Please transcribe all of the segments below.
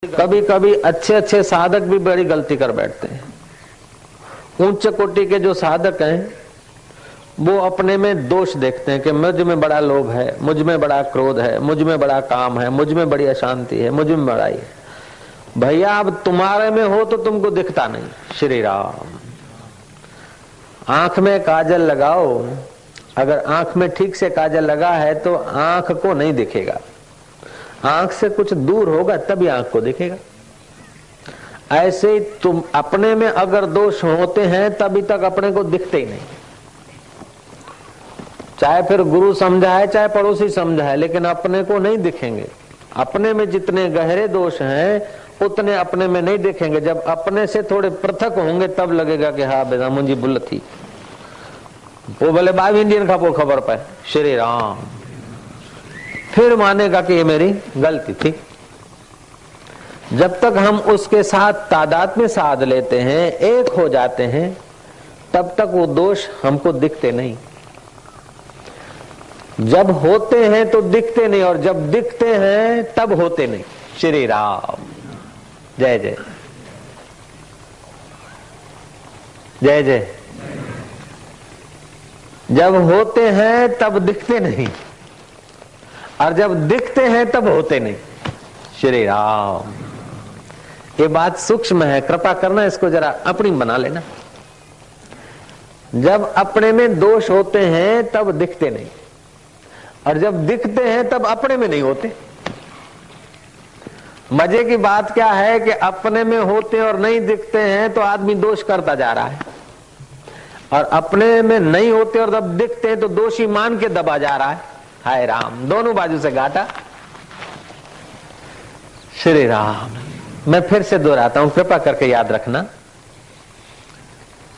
कभी कभी अच्छे अच्छे साधक भी बड़ी गलती कर बैठते हैं। उच्च कोटि के जो साधक हैं वो अपने में दोष देखते हैं कि मुझ में बड़ा लोभ है, मुझ में बड़ा क्रोध है, मुझ में बड़ा काम है, मुझ में बड़ी अशांति है, मुझ में बड़ाई है। भैया अब तुम्हारे में हो तो तुमको दिखता नहीं। श्री राम। आंख में काजल लगाओ, अगर आंख में ठीक से काजल लगा है तो आंख को नहीं दिखेगा, आंख से कुछ दूर होगा तभी आंख को दिखेगा। ऐसे ही तुम अपने में अगर दोष होते हैं तभी तक अपने को दिखते ही नहीं। चाहे फिर गुरु समझाए चाहे पड़ोसी समझाए, लेकिन अपने को नहीं दिखेंगे। अपने में जितने गहरे दोष हैं उतने अपने में नहीं दिखेंगे। जब अपने से थोड़े पृथक होंगे तब लगेगा कि हाँ बेटा मुझे भूल थी। वो बोले 22 इंडियन का वो खबर पाए। श्री राम। फिर मानेगा कि ये मेरी गलती थी। जब तक हम उसके साथ तादात्म्य साध लेते हैं, एक हो जाते हैं, तब तक वो दोष हमको दिखते नहीं। जब होते हैं तो दिखते नहीं, और जब दिखते हैं तब होते नहीं। श्री राम। जय जय जय जय। जब होते हैं तब दिखते नहीं, और जब दिखते हैं तब होते नहीं। श्री राम। ये बात सूक्ष्म है, कृपा करना इसको जरा अपनी बना लेना। जब अपने में दोष होते हैं तब दिखते नहीं, और जब दिखते हैं तब अपने में नहीं होते। मजे की बात क्या है कि अपने में होते और नहीं दिखते हैं तो आदमी दोष करता जा रहा है, और अपने में नहीं होते और जब दिखते हैं तो दोषी मान के दबा जा रहा है। हाय राम, दोनों बाजू से घाटा। श्री राम। मैं फिर से दोहराता हूं, कृपा करके याद रखना।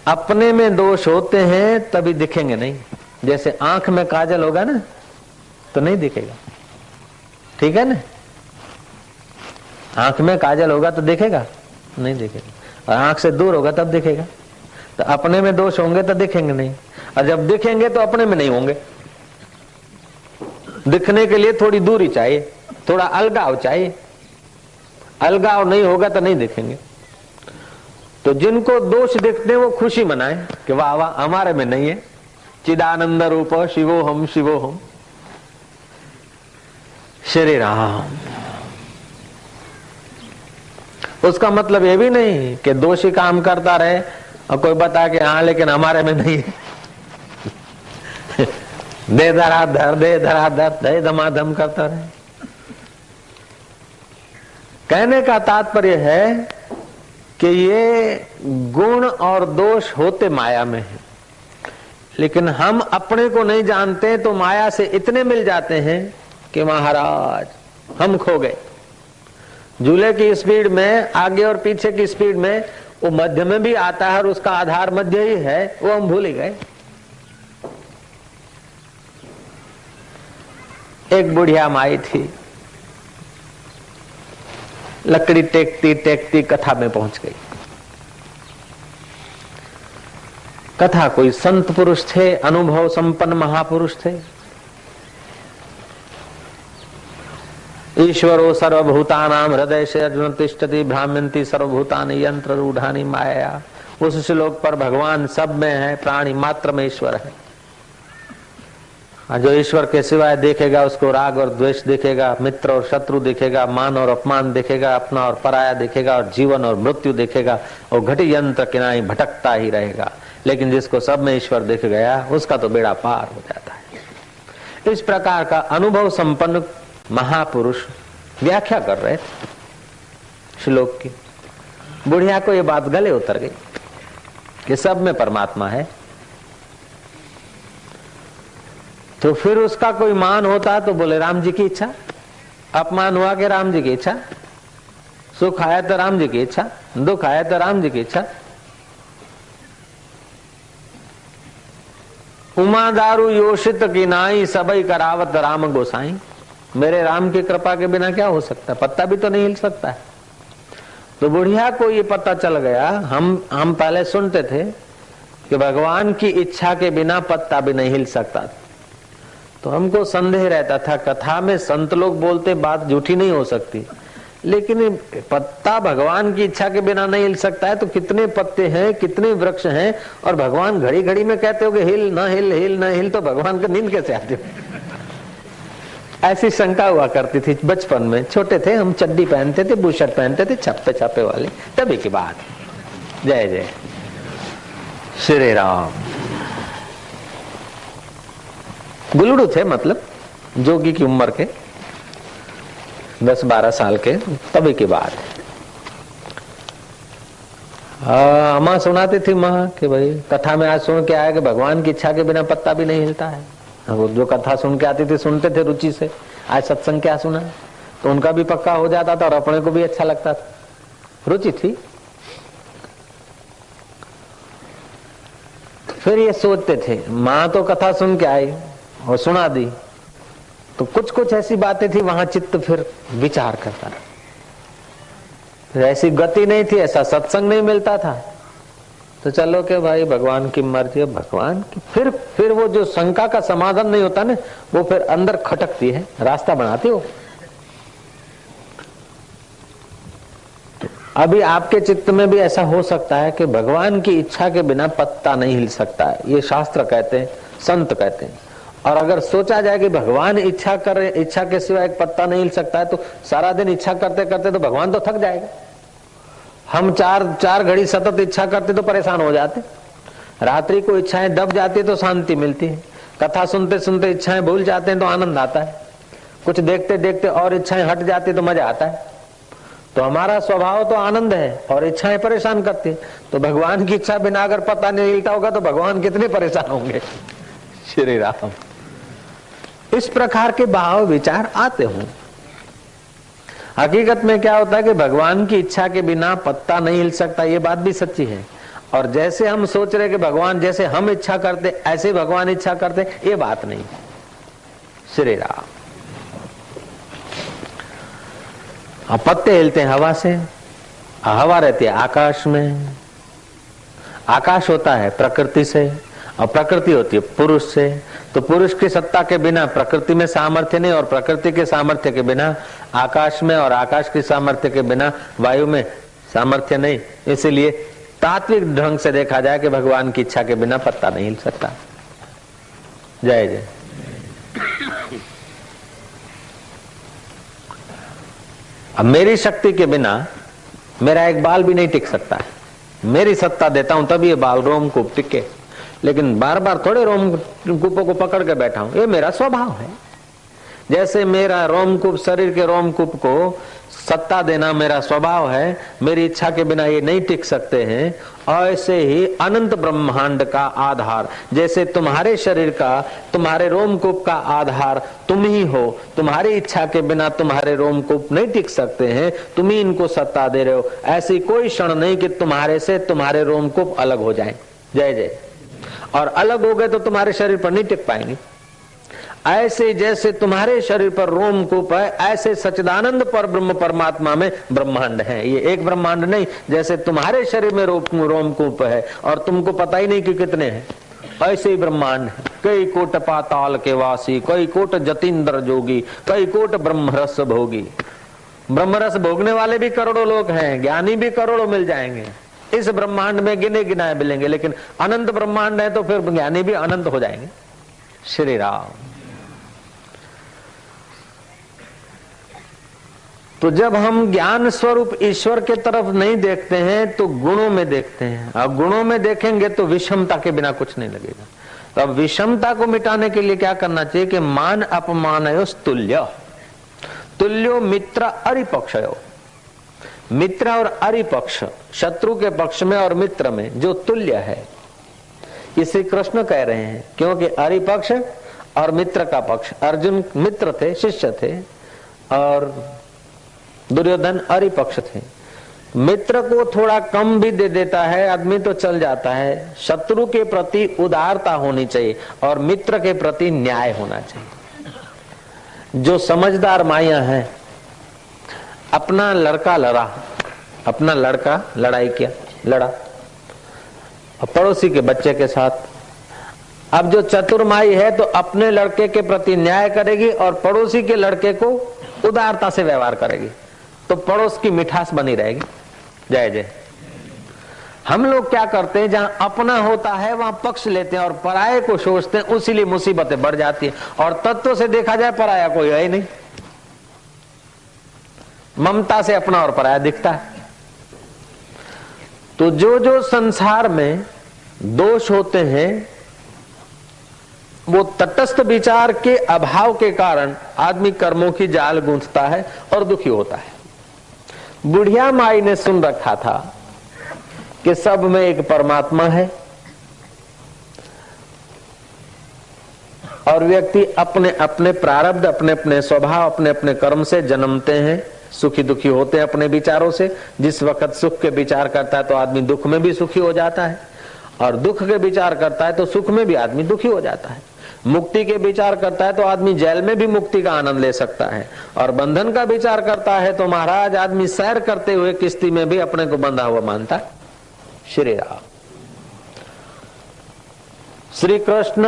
अपने में दोष होते हैं तभी दिखेंगे नहीं। जैसे आंख में काजल होगा ना तो नहीं दिखेगा, ठीक है ना। आंख में काजल होगा तो दिखेगा नहीं, दिखेगा। और आंख से दूर होगा तब दिखेगा। तो अपने में दोष होंगे तो दिखेंगे नहीं, और जब दिखेंगे तो अपने में नहीं होंगे। दिखने के लिए थोड़ी दूरी चाहिए, थोड़ा अलगाव चाहिए। अलगाव नहीं होगा तो नहीं दिखेंगे। तो जिनको दोष दिखते हैं वो खुशी मनाए कि वाह वाह हमारे में नहीं है। चिदानंद रूप शिवोहम शिवोहम। श्री राम। उसका मतलब ये भी नहीं कि दोषी काम करता रहे और कोई बता के हाँ लेकिन हमारे में नहीं है। दे धराधर दे धराधर दे धमाधम करता रहे। कहने का तात्पर्य है कि ये गुण और दोष होते माया में है, लेकिन हम अपने को नहीं जानते तो माया से इतने मिल जाते हैं कि महाराज हम खो गए। झूले की स्पीड में आगे और पीछे की स्पीड में वो मध्य में भी आता है और उसका आधार मध्य ही है, वो हम भूल ही गए। एक बुढ़िया माई थी, लकड़ी टेकती टेकती कथा में पहुंच गई। कथा कोई संत पुरुष थे, अनुभव संपन्न महापुरुष थे। ईश्वरो सर्वभूतानां हृदय से अर्जुन तिष्ठति भ्राम्यन्ति सर्वभूतानि यंत्र रूढ़ानि माया। उस श्लोक पर भगवान सब में है, प्राणी मात्र में ईश्वर है। जो ईश्वर के सिवाय देखेगा उसको राग और द्वेष दिखेगा, मित्र और शत्रु दिखेगा, मान और अपमान दिखेगा, अपना और पराया दिखेगा, और जीवन और मृत्यु दिखेगा। और घटी यंत्र किनाई भटकता ही रहेगा। लेकिन जिसको सब में ईश्वर दिख गया उसका तो बेड़ा पार हो जाता है। इस प्रकार का अनुभव संपन्न महापुरुष व्याख्या कर रहे थे श्लोक की। बुढ़िया को ये बात गले उतर गई कि सब में परमात्मा है। तो फिर उसका कोई मान होता तो बोले राम जी की इच्छा, अपमान हुआ कि राम जी की इच्छा, सुख आया तो राम जी की इच्छा, दुख आया तो राम जी की इच्छा। उमा दारू योषित की नाई सबई करावत राम गोसाई। मेरे राम की कृपा के बिना क्या हो सकता है, पत्ता भी तो नहीं हिल सकता है। तो बुढ़िया को ये पता चल गया। हम पहले सुनते थे कि भगवान की इच्छा के बिना पत्ता भी नहीं हिल सकता, तो हमको संदेह रहता था कथा में संत लोग बोलते बात झूठी नहीं हो सकती। लेकिन पत्ता भगवान की इच्छा के बिना नहीं हिल सकता है, तो कितने पत्ते हैं, कितने वृक्ष हैं, और भगवान घड़ी घड़ी में कहते हो कि हिल ना हिल, हिल ना हिल, तो भगवान को नींद कैसे आती हो? ऐसी शंका हुआ करती थी बचपन में। छोटे थे हम, चड्डी पहनते थे, बुशर्ट पहनते थे, छप्पे छापे वाली, तभी की बात। जय जय श्री राम। गुलड़ू थे, मतलब जोगी की उम्र के, 10-12 साल के, तभी की बात है। माँ सुनाती थी माँ कि भाई कथा में आज सुन के आया कि भगवान की इच्छा के बिना पत्ता भी नहीं हिलता है। वो जो कथा सुन के आती थी सुनते थे रुचि से। आज सत्संग क्या सुना, तो उनका भी पक्का हो जाता था और अपने को भी अच्छा लगता था, रुचि थी। फिर ये सोचते थे, माँ तो कथा सुन के आई और सुना दी, तो कुछ कुछ ऐसी बातें थी वहां चित्त फिर विचार करता, फिर ऐसी गति नहीं थी, ऐसा सत्संग नहीं मिलता था। तो चलो कि भाई भगवान की मर्जी है, भगवान की। फिर वो जो शंका का समाधान नहीं होता ना, वो फिर अंदर खटकती है, रास्ता बनाती हो। तो अभी आपके चित्त में भी ऐसा हो सकता है कि भगवान की इच्छा के बिना पत्ता नहीं हिल सकता है, ये शास्त्र कहते हैं, संत कहते हैं। और अगर सोचा जाए कि भगवान इच्छा करे, इच्छा के सिवा एक पत्ता नहीं हिल सकता है, तो सारा दिन इच्छा करते करते तो भगवान तो थक जाएगा। हम चार घड़ी सतत इच्छा करते तो परेशान हो जाते। रात्रि को इच्छाएं दब जाती तो शांति मिलती है। कथा सुनते सुनते इच्छाएं भूल जाते हैं तो आनंद आता है। कुछ देखते देखते और इच्छाएं हट जाती तो मजा आता है। तो हमारा स्वभाव तो आनंद है और इच्छाएं परेशान करती। तो भगवान की इच्छा बिना अगर पता नहीं हिलता होगा तो भगवान कितने परेशान होंगे। श्री राम। इस प्रकार के भाव विचार आते हों। हकीकत में क्या होता है कि भगवान की इच्छा के बिना पत्ता नहीं हिल सकता, ये बात भी सच्ची है। और जैसे हम सोच रहे कि भगवान जैसे हम इच्छा करते ऐसे भगवान इच्छा करते, ये बात नहीं। श्री राम। पत्ते हिलते हैं हवा से, हवा रहती है आकाश में, आकाश होता है प्रकृति से, और प्रकृति होती है पुरुष से। तो पुरुष की सत्ता के बिना प्रकृति में सामर्थ्य नहीं, और प्रकृति के सामर्थ्य के बिना आकाश में, और आकाश की सामर्थ्य के बिना वायु में सामर्थ्य नहीं। इसीलिए तात्विक ढंग से देखा जाए कि भगवान की इच्छा के बिना पत्ता नहीं हिल सकता। जय जय। अब मेरी शक्ति के बिना मेरा एक बाल भी नहीं टिक सकता है। मेरी सत्ता देता हूं तब ये बाल रोमकूप टिके, लेकिन बार बार थोड़े रोमकूपों को पकड़ के बैठा हूं। ये मेरा स्वभाव है। जैसे मेरा रोमकूप, शरीर के रोमकूप को सत्ता देना मेरा स्वभाव है, मेरी इच्छा के बिना ये नहीं टिक सकते हैं। ऐसे ही अनंत ब्रह्मांड का आधार, जैसे तुम्हारे शरीर का, तुम्हारे रोमकूप का आधार तुम ही हो। तुम्हारी इच्छा के बिना तुम्हारे रोमकूप नहीं टिक सकते हैं, तुम ही इनको सत्ता दे रहे हो। ऐसी कोई क्षण नहीं कि तुम्हारे से तुम्हारे रोमकूप अलग हो जाएं। जय जय। और अलग हो गए तो तुम्हारे शरीर पर नहीं टिक पाएंगे। ऐसे जैसे तुम्हारे शरीर पर रोमकूप है, ऐसे सच्चिदानंद पर ब्रह्म परमात्मा में ब्रह्मांड है। ये एक ब्रह्मांड नहीं, जैसे तुम्हारे शरीर में रोमकूप है और तुमको पता ही नहीं कि कितने हैं, ऐसे ही ब्रह्मांड है। कई कोट पाताल के वासी, कई कोट जतीन्द्र जोगी, कई कोट ब्रह्मरस भोगी। ब्रह्मरस भोगने वाले भी करोड़ों लोग हैं, ज्ञानी भी करोड़ों मिल जाएंगे। इस ब्रह्मांड में गिने गिनाए मिलेंगे, लेकिन अनंत ब्रह्मांड है तो फिर ज्ञानी भी अनंत हो जाएंगे। श्री राम। तो जब हम ज्ञान स्वरूप ईश्वर के तरफ नहीं देखते हैं तो गुणों में देखते हैं, और गुणों में देखेंगे तो विषमता के बिना कुछ नहीं लगेगा। तो अब विषमता को मिटाने के लिए क्या करना चाहिए कि मान अपमानयोस् तुल्य, तुल्यो मित्र अरिपक्षयो। मित्र और अरिपक्ष, शत्रु के पक्ष में और मित्र में जो तुल्य है, ये श्री कृष्ण कह रहे हैं। क्योंकि अरिपक्ष और मित्र का पक्ष, अर्जुन मित्र थे, शिष्य थे, और दुर्योधन अरिपक्ष थे। मित्र को थोड़ा कम भी दे देता है आदमी तो चल जाता है। शत्रु के प्रति उदारता होनी चाहिए और मित्र के प्रति न्याय होना चाहिए। जो समझदार माया है, अपना लड़का लड़ा, अपना लड़का लड़ाई किया, लड़ा पड़ोसी के बच्चे के साथ। अब जो चतुर माई है तो अपने लड़के के प्रति न्याय करेगी और पड़ोसी के लड़के को उदारता से व्यवहार करेगी। तो पड़ोस की मिठास बनी रहेगी। जय जय। हम लोग क्या करते हैं, जहां अपना होता है वहां पक्ष लेते हैं और पराये को सोचते हैं, उसीलिए मुसीबतें बढ़ जाती है। और तत्व से देखा जाए पराया कोई है ही नहीं, ममता से अपना और पराया दिखता है। तो जो जो संसार में दोष होते हैं वो तटस्थ विचार के अभाव के कारण आदमी कर्मों की जाल गूंथता है और दुखी होता है। बुढ़िया माई ने सुन रखा था कि सब में एक परमात्मा है और व्यक्ति अपने अपने प्रारब्ध, अपने अपने स्वभाव, अपने अपने कर्म से जन्मते हैं, सुखी दुखी होते हैं अपने विचारों से। जिस वक्त सुख के विचार करता है तो आदमी दुख में भी सुखी हो जाता है, और दुख के विचार करता है तो सुख में भी आदमी दुखी हो जाता है। मुक्ति के विचार करता है तो आदमी जेल में भी मुक्ति का आनंद ले सकता है, और बंधन का विचार करता है तो महाराज आदमी सैर करते हुए किश्ती में भी अपने को बंधा हुआ मानता है। श्री राम। श्री कृष्ण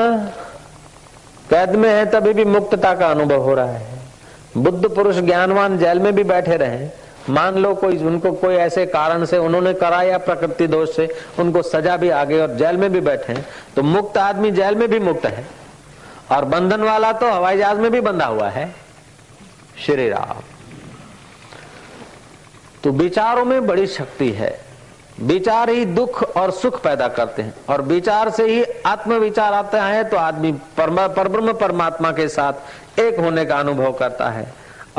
कैद में है तभी भी मुक्तता का अनुभव हो रहा है। बुद्ध पुरुष ज्ञानवान जेल में भी बैठे रहे, मान लो कोई उनको कोई ऐसे कारण से उन्होंने करा या प्रकृति दोष से उनको सजा भी आ गई और जेल में भी बैठे हैं, तो मुक्त आदमी जेल में भी मुक्त है, और बंधन वाला तो हवाई जहाज में भी बंधा हुआ है। श्री राम। तो विचारों में बड़ी शक्ति है। विचार ही दुख और सुख पैदा करते हैं, और विचार से ही आत्म विचार आता है तो आदमी परब्रह्म परमात्मा के साथ एक होने का अनुभव करता है,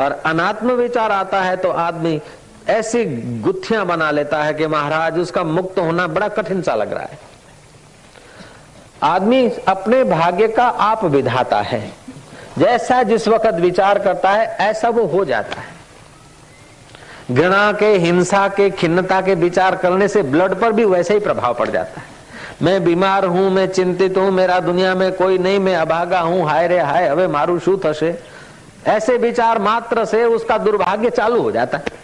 और अनात्म विचार आता है तो आदमी ऐसी गुत्थियां बना लेता है कि महाराज उसका मुक्त होना बड़ा कठिन सा लग रहा है। आदमी अपने भाग्य का आप विधाता है, जैसा जिस वक्त विचार करता है ऐसा वो हो जाता है। घृणा के, हिंसा के, खिन्नता के विचार करने से ब्लड पर भी वैसे ही प्रभाव पड़ जाता है। मैं बीमार हूं, मैं चिंतित हूं, मेरा दुनिया में कोई नहीं, मैं अभागा हूं, हाय रे हाय हवे मारू शू थशे, ऐसे विचार मात्र से उसका दुर्भाग्य चालू हो जाता है।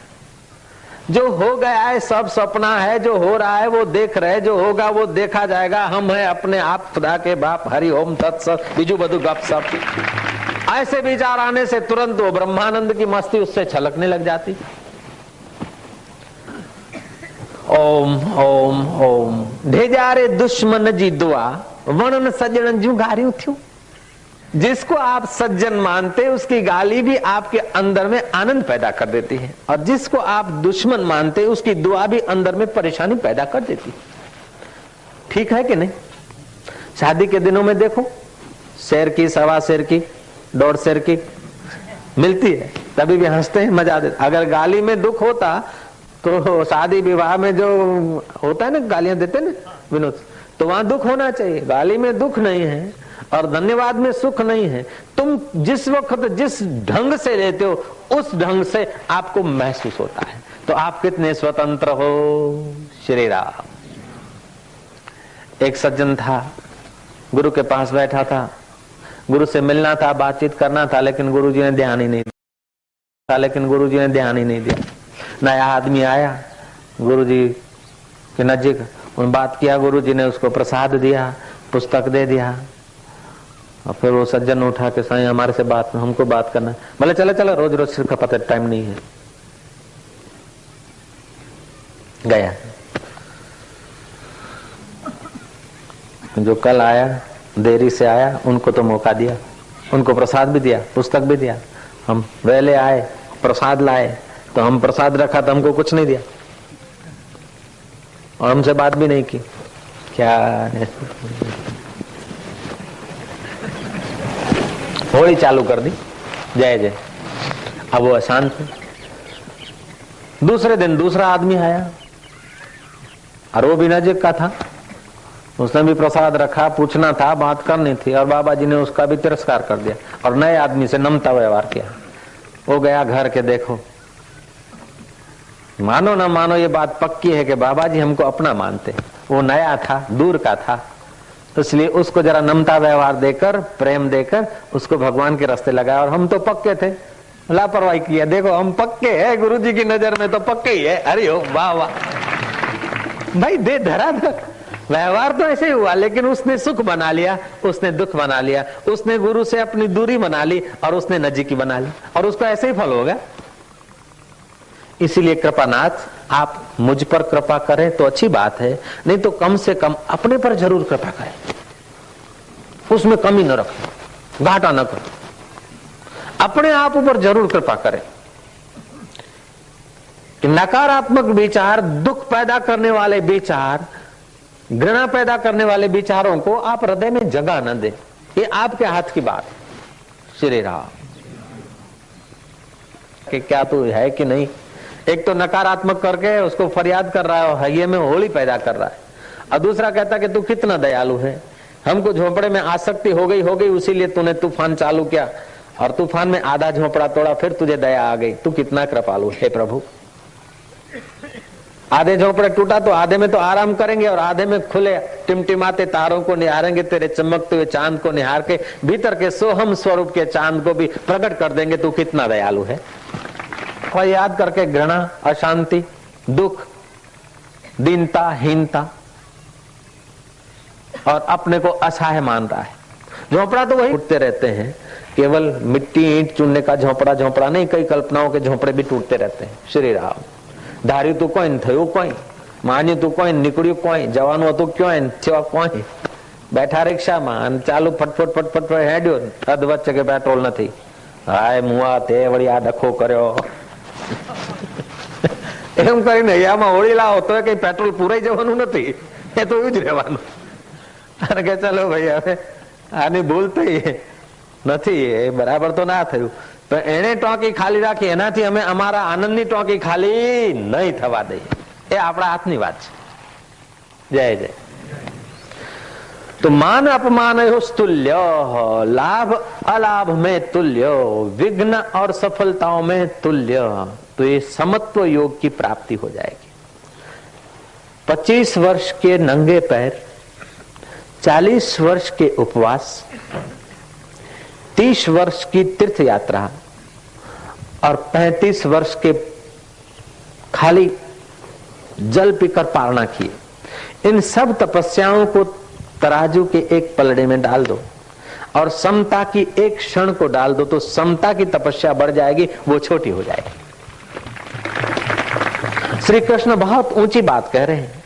जो हो गया है सब सपना है, जो हो रहा है वो देख रहे, जो होगा वो देखा जाएगा, हम है अपने आप खुदा के बाप, हरि ओम तत्सत, बीजू बधु गप सप। ऐसे विचार आने से तुरंत वो ब्रह्मानंद की मस्ती उससे छलकने लग जाती। ओम ओम ओम। ढेजारे दुश्मन जी दुआ वणन सज्जन जू गारियूं थियूं। जिसको आप सज्जन मानते उसकी गाली भी आपके अंदर में आनंद पैदा कर देती है, और जिसको आप दुश्मन मानते उसकी दुआ भी अंदर में परेशानी पैदा कर देती है। ठीक है कि नहीं? शादी के दिनों में देखो, शेर की, सवा शेर की, 1.5 शेर की मिलती है, तभी भी हंसते हैं, मजा देते। अगर गाली में दुख होता तो शादी विवाह में जो होता है ना, गालियां देते ना विनोद, तो वहां दुख होना चाहिए। गाली में दुख नहीं है और धन्यवाद में सुख नहीं है। तुम जिस वक्त जिस ढंग से लेते हो उस ढंग से आपको महसूस होता है। तो आप कितने स्वतंत्र हो। श्री राम। एक सज्जन था, गुरु के पास बैठा था, गुरु से मिलना था, बातचीत करना था, लेकिन गुरुजी ने ध्यान ही नहीं दिया। नया आदमी आया गुरुजी के नजीक, उन बात किया, गुरुजी ने उसको प्रसाद दिया, पुस्तक दे दिया, और फिर वो सज्जन उठा के साईं हमारे से हमको बात करना। बोले चलो रोज रोज सिर खपाते, टाइम नहीं है। गया। जो कल आया, देरी से आया, उनको तो मौका दिया, उनको प्रसाद भी दिया, पुस्तक भी दिया। हम वेले आए, प्रसाद लाए, तो हम प्रसाद रखा तो हमको कुछ नहीं दिया, और हमसे बात भी नहीं की। क्या है? होली चालू कर दी। जय जय। अब वो अशांत है। दूसरे दिन दूसरा आदमी आया, और वो भी नजीक का था, उसने भी प्रसाद रखा, पूछना था, बात करनी थी, और बाबा जी ने उसका भी तिरस्कार कर दिया और नए आदमी से नमता व्यवहार किया। वो गया घर के, देखो मानो ना मानो ये बात पक्की है कि बाबा जी हमको अपना मानते। वो नया था, दूर का था, तो इसलिए उसको जरा नमता व्यवहार देकर, प्रेम देकर उसको भगवान के रास्ते लगाया। और हम तो पक्के थे, लापरवाही किया। देखो हम पक्के हैं, गुरुजी की नजर में तो पक्के ही है। अरे ओ वाह वाह भाई, दे धरा था। व्यवहार तो ऐसे ही हुआ, लेकिन उसने सुख बना लिया, उसने दुख बना लिया, उसने गुरु से अपनी दूरी बना ली और उसने नजीकी बना ली, और उसको ऐसे ही फल होगा। इसीलिए कृपानाथ आप मुझ पर कृपा करें तो अच्छी बात है, नहीं तो कम से कम अपने पर जरूर कृपा करें, उसमें कमी न रखें, घाटा न करें, अपने आप ऊपर जरूर कृपा करें। कि नकारात्मक विचार, दुख पैदा करने वाले विचार, घृणा पैदा करने वाले विचारों को आप हृदय में जगह न दें। ये आपके हाथ की बात है। श्री राम कि क्या तू है कि नहीं। एक तो नकारात्मक करके उसको फरियाद कर रहा है, ये में होली पैदा कर रहा है, और दूसरा कहता कि तू कितना दयालु है, हमको झोपड़े में आसक्ति हो गई उसीलिए तूने तूफान चालू किया, और तूफान में आधा झोपड़ा तोड़ा, फिर तुझे दया आ गई, तू कितना कृपालु है प्रभु। आधे झोपड़े टूटा तो आधे में तो आराम करेंगे, और आधे में खुले टिमटिमाते तारों को निहारेंगे, तेरे चमकते हुए चांद को निहार के भीतर के सोहम स्वरूप के चांद को भी प्रकट कर देंगे, तू कितना दयालु है। और याद करके घृणा, अशांति, दुख, दीनता, हीनता और अपने को असहाय मान रहा है। झोपड़ा तो वही टूटते रहते हैं, केवल मिट्टी ईंट चुनने का झोपड़ा नहीं, कई कल्पनाओं के झोपड़े भी टूटते रहते हैं। श्री राम धार्યું તું કોઈ થયું કોઈ, માન્યું તું કોઈ નીકળ્યું કોઈ, જવાનું હતું ક્યાં થયો કોઈ, બેઠા રિક્ષામાં અને ચાલુ ફટફટ ફટફટ હેડ્યો, અધ વચ્ચે કે પેટ્રોલ નથી, હાય મુઆ તે વળી આ ડખો કર્યો એમ કરીને હૈયામાં હોળી લાવો તો કઈ પેટ્રોલ પૂરાઈ જવાનું નથી, એ તો એવું જ રહેવાનું। અને કે ચાલો ભાઈ હવે આની ભૂલ થઈ નથી, એ બરાબર તો ના થયું, પણ એને ટોંકી ખાલી રાખી, એનાથી અમે અમારા આનંદની ટોંકી ખાલી નહીં થવા દઈએ, એ આપણા હાથની વાત છે। જય જય। तो मान अपमान तुल्य, लाभ अलाभ में तुल्य, विघ्न और सफलताओं में तुल्य, तो ये समत्व योग की प्राप्ति हो जाएगी। 25 वर्ष के नंगे पैर, 40 वर्ष के उपवास, 30 वर्ष की तीर्थ यात्रा और 35 वर्ष के खाली जल पीकर पालना किए, इन सब तपस्याओं को तराजू के एक पलड़े में डाल दो और समता की एक क्षण को डाल दो, तो समता की तपस्या बढ़ जाएगी, वो छोटी हो जाएगी। श्री कृष्ण बहुत ऊंची बात कह रहे हैं।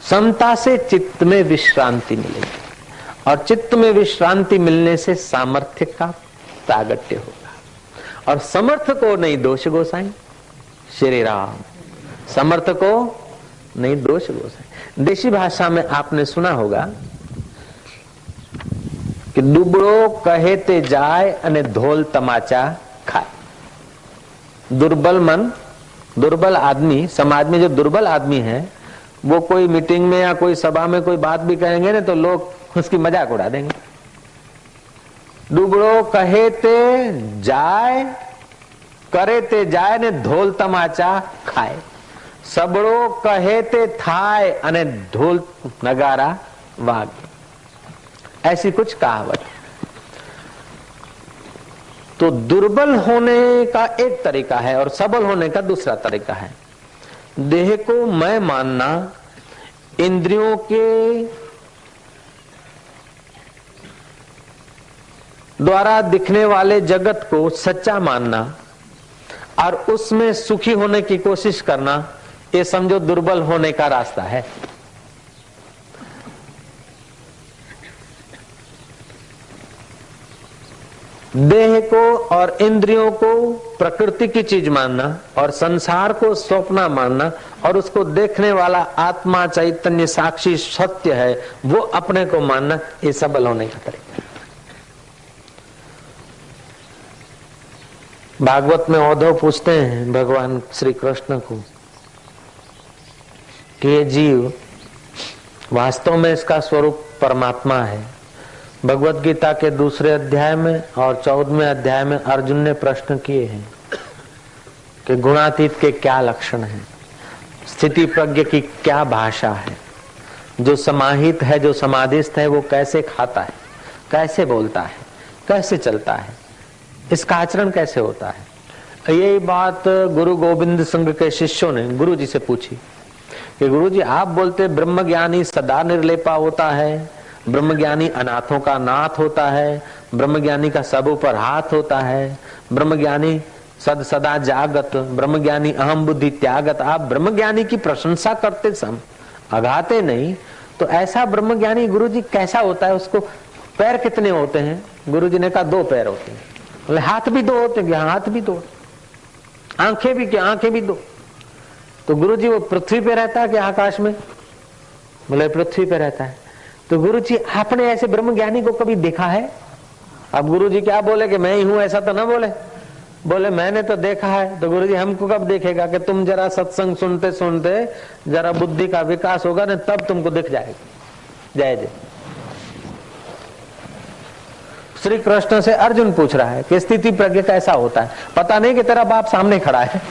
समता से चित्त में विश्रांति मिलेगी, और चित्त में विश्रांति मिलने से सामर्थ्य का प्रागट्य होगा, और समर्थ को नहीं दोष गोसाई। श्री राम समर्थ को नहीं दोष गोसाई। देशी भाषा में आपने सुना होगा कि दुबड़ो कहे ते जाए अने धोल तमाचा खाए। दुर्बल मन, दुर्बल आदमी, समाज में जो दुर्बल आदमी है, वो कोई मीटिंग में या कोई सभा में कोई बात भी कहेंगे ना, तो लोग उसकी मजाक उड़ा देंगे। दुबड़ो कहे ते जाए, करे ते जाए ने धोल तमाचा खाए, सबड़ो कहे ते थाय अने ढोल नगारा वागे, ऐसी कुछ कहावत। तो दुर्बल होने का एक तरीका है और सबल होने का दूसरा तरीका है। देह को मैं मानना, इंद्रियों के द्वारा दिखने वाले जगत को सच्चा मानना और उसमें सुखी होने की कोशिश करना, ये समझो दुर्बल होने का रास्ता है। देह को और इंद्रियों को प्रकृति की चीज मानना और संसार को स्वप्न मानना और उसको देखने वाला आत्मा चैतन्य साक्षी सत्य है, वो अपने को मानना, ये सबल होने का तरीका। भागवत में उद्धव पूछते हैं भगवान श्री कृष्ण को कि ये जीव वास्तव में इसका स्वरूप परमात्मा है। भगवत गीता के दूसरे अध्याय में और 14वें अध्याय में अर्जुन ने प्रश्न किए हैं कि गुणातीत के क्या लक्षण हैं, स्थिति प्रज्ञ की क्या भाषा है, जो समाहित है, जो समाधिस्थ है, वो कैसे खाता है, कैसे बोलता है, कैसे चलता है, इसका आचरण कैसे होता है। यही बात गुरु गोविंद सिंह के शिष्यों ने गुरु जी से पूछी कि गुरु जी आप बोलते ब्रह्मज्ञानी सदा निर्लेपा होता है, ब्रह्मज्ञानी अनाथों का नाथ होता है, ब्रह्मज्ञानी का सब ऊपर हाथ होता है, ब्रह्मज्ञानी सद सदा जागत ब्रह्मज्ञानी अहम बुद्धि त्यागत। आप ब्रह्मज्ञानी की प्रशंसा करते सम अघाते नहीं, तो ऐसा ब्रह्मज्ञानी गुरुजी कैसा होता है? उसको पैर कितने होते हैं? गुरुजी ने कहा 2 पैर होते हैं। बोले हाथ भी 2 होते हैं? हाथ भी 2। आंखें भी क्या? आंखें भी 2। तो गुरुजी वो पृथ्वी पे रहता है कि आकाश में? बोले पृथ्वी पे रहता है। तो गुरुजी आपने ऐसे ब्रह्मज्ञानी को कभी देखा है? अब गुरुजी क्या बोले कि मैं ही हूं, ऐसा तो ना बोले। बोले मैंने तो देखा है। तो गुरुजी हमको कब देखेगा? कि तुम जरा सत्संग सुनते सुनते जरा बुद्धि का विकास होगा ना, तब तुमको दिख जाएगा। जय जय। श्री कृष्ण से अर्जुन पूछ रहा है कि स्थिति प्रज्ञ कैसा होता है? पता नहीं कि तेरा बाप सामने खड़ा है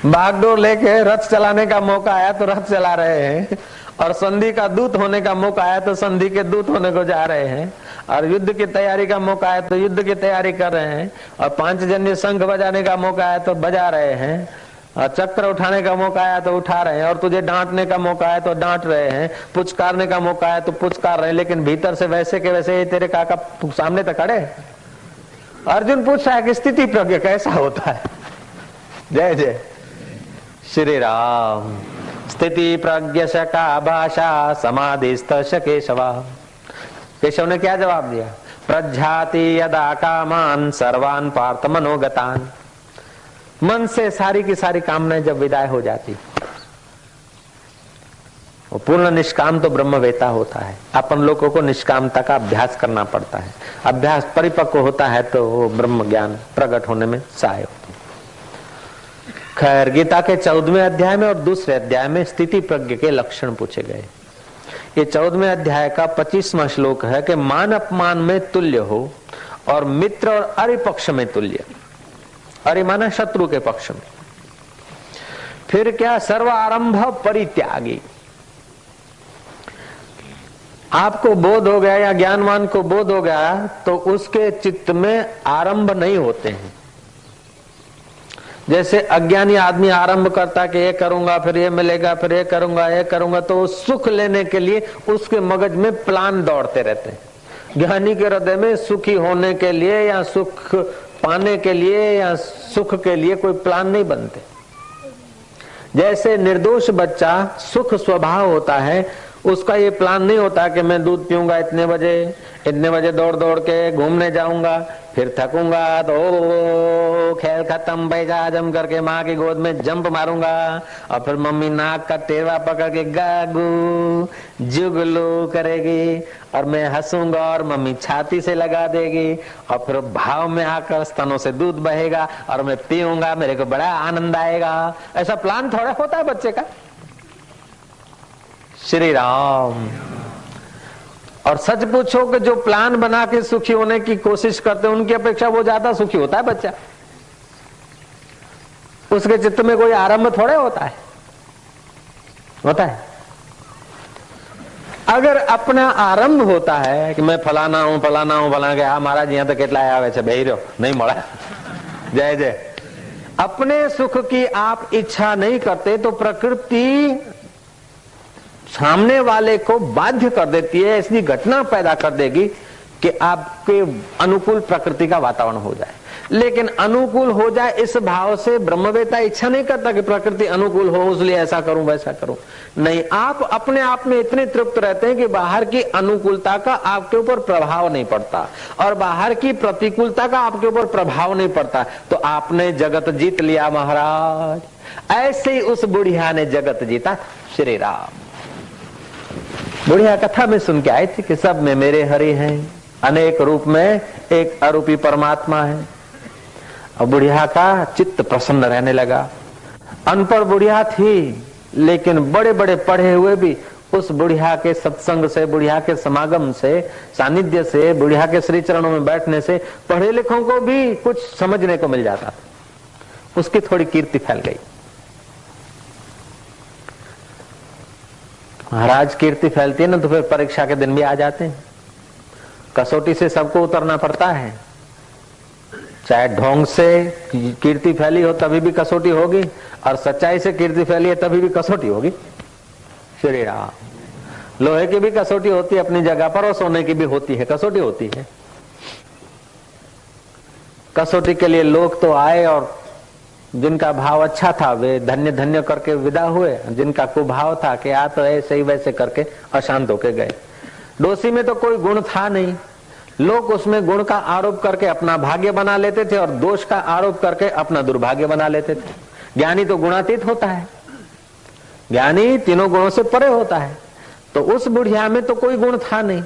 बागडोर लेके रथ चलाने का मौका आया तो रथ चला रहे हैं, और संधि का दूत होने का मौका आया तो संधि के दूत होने को जा रहे हैं, और युद्ध की तैयारी का मौका आया तो युद्ध की तैयारी कर रहे हैं, और 5 जन्य शंख बजाने का मौका आया तो बजा रहे हैं, और चक्र उठाने का मौका आया तो उठा रहे हैं, और तुझे डांटने का मौका आया तो डांट रहे हैं, पुचकारने का मौका आया तो पुचकार रहे हैं, लेकिन भीतर से वैसे के वैसे तेरे काका सामने तो खड़े। अर्जुन पूछ रहा है कि स्थिति प्रज्ञ कैसा होता है? जय जय श्री राम। स्थिति प्रज्ञ का भाषा समाधिस्थ केशवा। केशव ने क्या जवाब दिया? प्रज्ञाति यदा कामान सर्वान पार्थ मनोगतान। मन से सारी की सारी कामनाएं जब विदाई हो जाती, वो पूर्ण निष्काम तो ब्रह्मवेता होता है। अपन लोगों को निष्कामता का अभ्यास करना पड़ता है। अभ्यास परिपक्व होता है तो वो ब्रह्म ज्ञान प्रकट होने में सहाय होता है। खैर, गीता के 14वें अध्याय में और दूसरे अध्याय में स्थिति प्रज्ञ के लक्षण पूछे गए। ये 14वें अध्याय का 25वां श्लोक है कि मान अपमान में तुल्य हो और मित्र और अरिपक्ष में तुल्य। अरे माना शत्रु के पक्ष में। फिर क्या? सर्व आरंभ परित्यागी। आपको बोध हो गया या ज्ञानवान को बोध हो गया तो उसके चित्त में आरंभ नहीं होते हैं। जैसे अज्ञानी आदमी आरंभ करता कि ये करूंगा फिर ये मिलेगा फिर ये करूंगा, तो सुख लेने के लिए उसके मगज में प्लान दौड़ते रहते हैं। ज्ञानी के हृदय में सुखी होने के लिए या सुख पाने के लिए या सुख के लिए कोई प्लान नहीं बनते। जैसे निर्दोष बच्चा सुख स्वभाव होता है, उसका ये प्लान नहीं होता कि मैं दूध पीऊंगा इतने बजे दौड़ दौड़ के घूमने जाऊंगा, फिर थकूंगा तो खेल खत्म पैसा जम करके माँ की गोद में जंप मारूंगा, और फिर मम्मी नाक का टेवा पकड़ के गागू जुगलू करेगी और मैं हंसूंगा और मम्मी छाती से लगा देगी, और फिर भाव में आकर स्तनों से दूध बहेगा और मैं पीऊंगा, मेरे को बड़ा आनंद आएगा। ऐसा प्लान थोड़ा होता है बच्चे का। श्री राम। और सच पूछो कि जो प्लान बना के सुखी होने की कोशिश करते हैं उनकी अपेक्षा वो ज्यादा सुखी होता है बच्चा। उसके चित्त में कोई आरंभ थोड़े होता है। अगर अपना आरंभ होता है कि मैं फलाना हूं फलाना के महाराज यहाँ तो કેટલા આવે છે બેહી રહ્યો नहीं મળે जय जय। अपने सुख की आप इच्छा नहीं करते तो प्रकृति सामने वाले को बाध्य कर देती है, ऐसी घटना पैदा कर देगी कि आपके अनुकूल प्रकृति का वातावरण हो जाए। लेकिन अनुकूल हो जाए इस भाव से ब्रह्मवेता इच्छा नहीं करता कि प्रकृति अनुकूल हो इसलिए ऐसा करूं वैसा करूं। नहीं, आप अपने आप में इतने तृप्त रहते हैं कि बाहर की अनुकूलता का आपके ऊपर प्रभाव नहीं पड़ता और बाहर की प्रतिकूलता का आपके ऊपर प्रभाव नहीं पड़ता। तो आपने जगत जीत लिया महाराज। ऐसे ही उस बुढ़िया ने जगत जीता। श्री राम। बुढ़िया कथा में सुन के आई थी कि सब में मेरे हरि हैं, अनेक रूप में एक अरूपी परमात्मा है। और बुढ़िया का चित्त प्रसन्न रहने लगा। अनपढ़ बुढ़िया थी लेकिन बड़े बड़े पढ़े हुए भी उस बुढ़िया के सत्संग से, बुढ़िया के समागम से, सानिध्य से, बुढ़िया के श्री चरणों में बैठने से पढ़े लिखों को भी कुछ समझने को मिल जाता था। उसकी थोड़ी कीर्ति फैल गई। महाराज कीर्ति फैलती है ना तो फिर परीक्षा के दिन भी आ जाते हैं। कसौटी से सबको उतरना पड़ता है। चाहे ढोंग से कीर्ति फैली हो तभी भी कसौटी होगी और सच्चाई से कीर्ति फैली है तभी भी कसौटी होगी। श्री राम। लोहे की भी कसौटी होती है अपनी जगह पर और सोने की भी होती है, कसौटी होती है। कसौटी के लिए लोग तो आए और जिनका भाव अच्छा था वे धन्य धन्य करके विदा हुए, जिनका कुभाव था कि आ तो ऐसे ही वैसे करके अशांत होके गए। डोसी में तो कोई गुण था नहीं, लोग उसमें गुण का आरोप करके अपना भाग्य बना लेते थे और दोष का आरोप करके अपना दुर्भाग्य बना लेते थे। ज्ञानी तो गुणातीत होता है, ज्ञानी तीनों गुणों से परे होता है। तो उस बुढ़िया में तो कोई गुण था नहीं,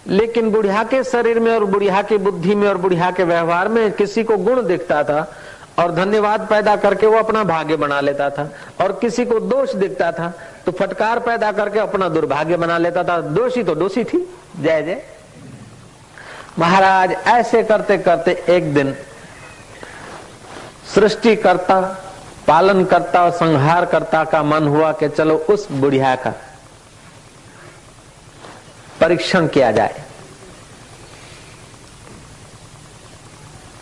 लेकिन बुढ़िया के शरीर में और बुढ़िया की बुद्धि में और बुढ़िया के व्यवहार में किसी को गुण दिखता था और धन्यवाद पैदा करके वो अपना भाग्य बना लेता था, और किसी को दोष दिखता था तो फटकार पैदा करके अपना दुर्भाग्य बना लेता था। दोषी तो दोषी थी। जय जय महाराज। ऐसे करते करते एक दिन सृष्टिकर्ता, पालनकर्ता और संहारकर्ता का मन हुआ कि चलो उस बुढ़िया का परीक्षण किया जाए।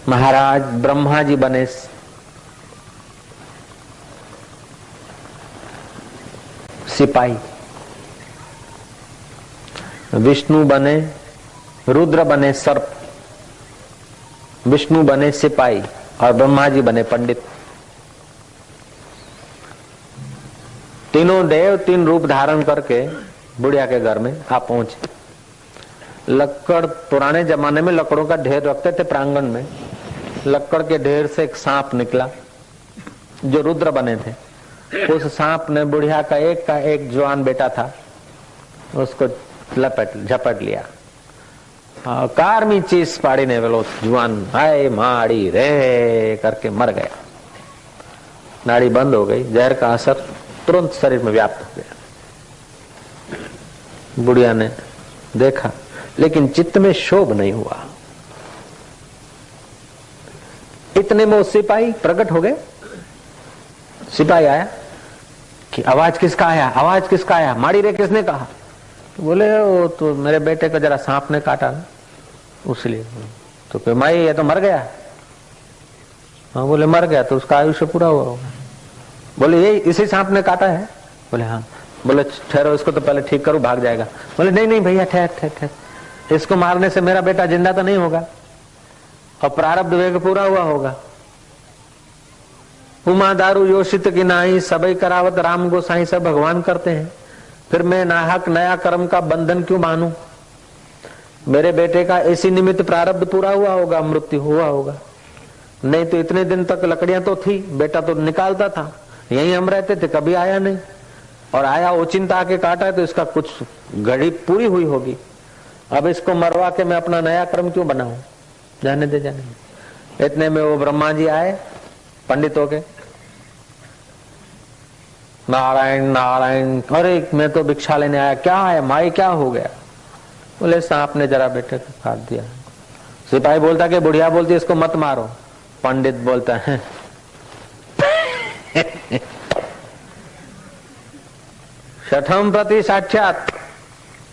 महाराज ब्रह्मा जी बने सिपाही, विष्णु बने, रुद्र बने सर्प, विष्णु बने सिपाही और ब्रह्मा जी बने पंडित। तीनों देव तीन रूप धारण करके बुढ़िया के घर में आ पहुंचे। लक्कड़, पुराने जमाने में लकड़ों का ढेर रखते थे प्रांगण में। लक्कड़ के ढेर से एक सांप निकला जो रुद्र बने थे। उस सांप ने बुढ़िया का एक जवान बेटा था, उसको झपट लिया। कारमी चीज पाड़ी ने वेलो जुआन हाय माड़ी रे करके मर गया। नाड़ी बंद हो गई, जहर का असर तुरंत शरीर में व्याप्त हो गया। बुढ़िया ने देखा लेकिन चित्त में शोभ नहीं हुआ। इतने में वो सिपाही प्रकट हो गए। सिपाही आया कि आवाज किसका आया, आवाज किसका आया, माड़ी रे किसने कहा? तो बोले वो तो मेरे बेटे को जरा सांप ने काटा ना, उसलिए। तो फिर माई ये तो मर गया। हाँ बोले मर गया तो उसका आयुष्य पूरा हुआ होगा। बोले ये इसी सांप ने काटा है? बोले हाँ। बोले ठहरो इसको तो पहले ठीक करो, भाग जाएगा। बोले नहीं नहीं भैया ठहर ठहर ठहर, इसको मारने से मेरा बेटा जिंदा तो नहीं होगा और प्रारब्ध वेग पूरा हुआ होगा। उमा दारू योषित की नाही, सबई करावत राम गोसाई, सब भगवान करते हैं, फिर मैं नाहक नया कर्म का बंधन क्यों मानूं? मेरे बेटे का इसी निमित्त प्रारब्ध पूरा हुआ होगा, मृत्यु हुआ होगा। नहीं तो इतने दिन तक लकड़ियां तो थी, बेटा तो निकालता था, यहीं हम रहते थे, कभी आया नहीं। और आया ओचिंता आके काटा है तो इसका कुछ घड़ी पूरी हुई होगी। अब इसको मरवा के मैं अपना नया कर्म क्यों बनाऊं? जाने दे जाने दे। इतने में वो ब्रह्मा जी आए पंडितों के। नारायण नारायण, अरे मैं तो भिक्षा लेने आया। क्या है माई, क्या हो गया? बोले सांप ने जरा बेटे को काट दिया। सिपाही बोलता कि बुढ़िया बोलती इसको मत मारो। पंडित बोलता है छठम प्रति साक्षात,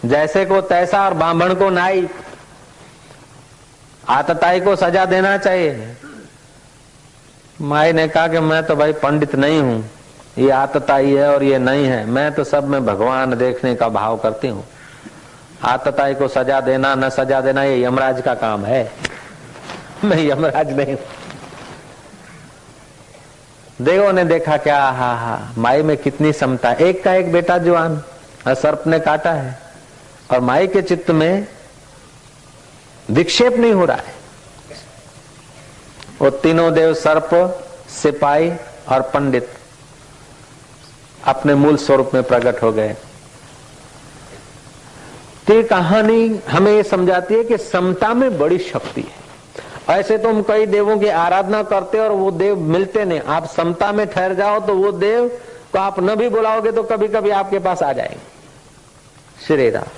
जैसे को तैसा और ब्राह्मण को नाई। आतताई को सजा देना चाहिए। माई ने कहा कि मैं तो भाई पंडित नहीं हूं, ये आतताई है और ये नहीं है, मैं तो सब में भगवान देखने का भाव करती हूँ। आतताई को सजा देना न सजा देना ये यमराज का काम है, मैं यमराज नहीं हूं। देवों ने देखा क्या, हा हा माई में कितनी समता। एक का एक बेटा जवान सर्प ने काटा है और माई के चित्त में विक्षेप नहीं हो रहा है। वो तीनों देव सर्प, सिपाही और पंडित अपने मूल स्वरूप में प्रकट हो गए। तो कहानी हमें ये समझाती है कि समता में बड़ी शक्ति है। ऐसे तो हम कई देवों की आराधना करते और वो देव मिलते नहीं। आप समता में ठहर जाओ तो वो देव को आप न भी बुलाओगे तो कभी कभी आपके पास आ जाएंगे। श्री राम।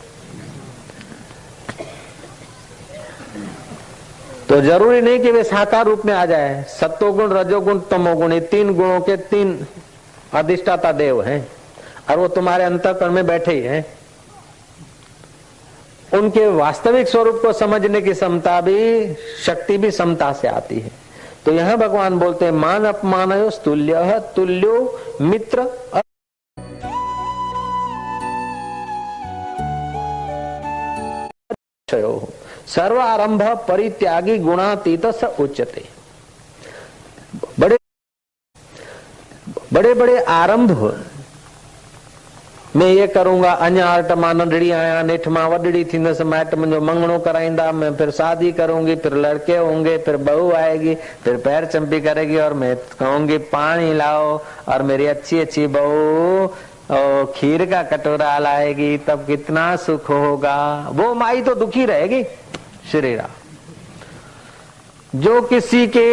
तो जरूरी नहीं कि वे साकार रूप में आ जाए। सत्वगुण, रजोगुण, तमोगुण, ये तीन गुणों के तीन अधिष्ठाता देव हैं और वो तुम्हारे अंतःकरण में बैठे ही हैं। उनके वास्तविक स्वरूप को समझने की समता भी, शक्ति भी समता से आती है। तो यहां भगवान बोलते हैं मान अपमानयो तुल्य तुल्यो मित्र। सर्वारंभ परित्यागी गुणातीत स उच्यते। बड़े बड़े बड़े आरंभ, मैं ये करूंगा, अञा मां नंढड़ी आया, नेठ मां वडड़ी थींदसि, माइट मुझो मंगणो कराईंदा, मैं फिर शादी करूंगी, फिर लड़के होंगे, फिर बहू आएगी, फिर पैर चंपी करेगी और मैं कहूंगी पानी लाओ, और मेरी अच्छी अच्छी बहू खीर का कटोरा लाएगी, तब कितना सुख होगा। वो माई तो दुखी रहेगी। श्री राम, जो किसी के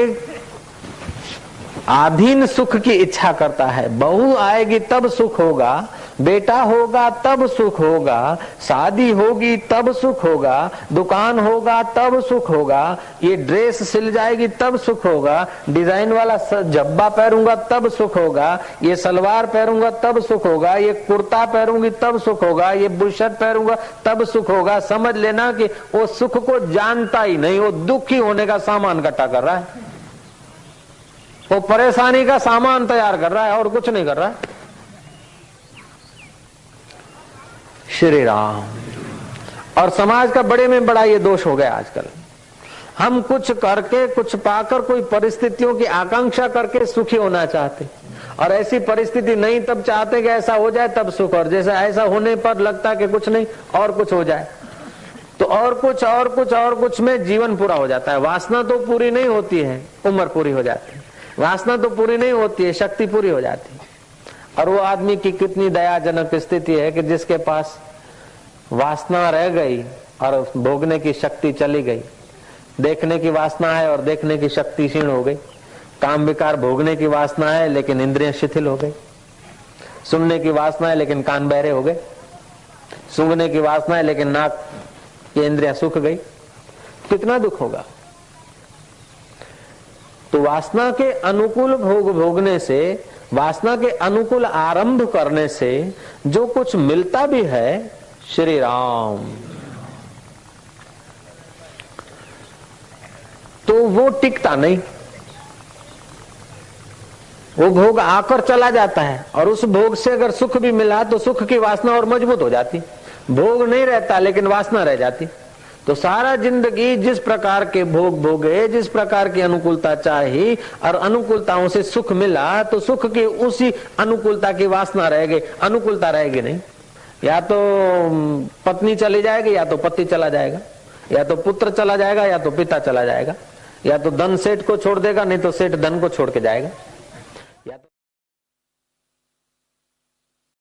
आधीन सुख की इच्छा करता है, बहू आएगी तब सुख होगा, बेटा होगा तब सुख होगा, शादी होगी तब सुख होगा, दुकान होगा तब सुख होगा, ये ड्रेस सिल जाएगी तब सुख होगा, डिजाइन वाला जब्बा पहनूंगा तब सुख होगा, ये सलवार पहनूंगा तब सुख होगा, ये कुर्ता पहनूंगी तब सुख होगा, ये बुशर्ट पहनूंगा तब सुख होगा। समझ लेना कि वो सुख को जानता ही नहीं, वो दुखी होने का सामान इकट्ठा कर रहा है, वो परेशानी का सामान तैयार कर रहा है और कुछ नहीं कर रहा है। श्री राम। और समाज का बड़े में बड़ा ये दोष हो गया आजकल, हम कुछ करके कुछ पाकर कोई परिस्थितियों की आकांक्षा करके सुखी होना चाहते, और ऐसी परिस्थिति नहीं तब चाहते कि ऐसा हो जाए तब सुख, और जैसा ऐसा होने पर लगता कि कुछ नहीं और कुछ हो जाए, तो और कुछ और कुछ और कुछ में जीवन पूरा हो जाता है। वासना तो पूरी नहीं होती है, उम्र पूरी हो जाती है। वासना तो पूरी नहीं होती है, शक्ति पूरी हो जाती है। और वो आदमी की कितनी दयाजनक स्थिति है कि जिसके पास वासना रह गई और भोगने की शक्ति चली गई। देखने की वासना है और देखने की शक्ति क्षीण हो गई, काम विकार भोगने की वासना है लेकिन इंद्रियां शिथिल हो गई, सुनने की वासना है लेकिन कान बहरे हो गए, सूंघने की वासना है लेकिन नाक की इंद्रियां सूख गई, कितना दुख होगा। तो वासना के अनुकूल भोग भोगने से, वासना के अनुकूल आरंभ करने से जो कुछ मिलता भी है, श्री राम, तो वो टिकता नहीं, वो भोग आकर चला जाता है। और उस भोग से अगर सुख भी मिला तो सुख की वासना और मजबूत हो जाती, भोग नहीं रहता लेकिन वासना रह जाती। तो सारा जिंदगी जिस प्रकार के भोग भोगे, जिस प्रकार की अनुकूलता चाहिए और अनुकूलताओं से सुख मिला, तो सुख की उसी अनुकूलता की वासना रह गई, अनुकूलता रहेगी नहीं। या तो पत्नी चली जाएगी, या तो पति चला जाएगा, या तो पुत्र चला जाएगा, या तो पिता चला जाएगा, या तो धन सेठ को छोड़ देगा, नहीं तो सेठ धन को छोड़ के जाएगा।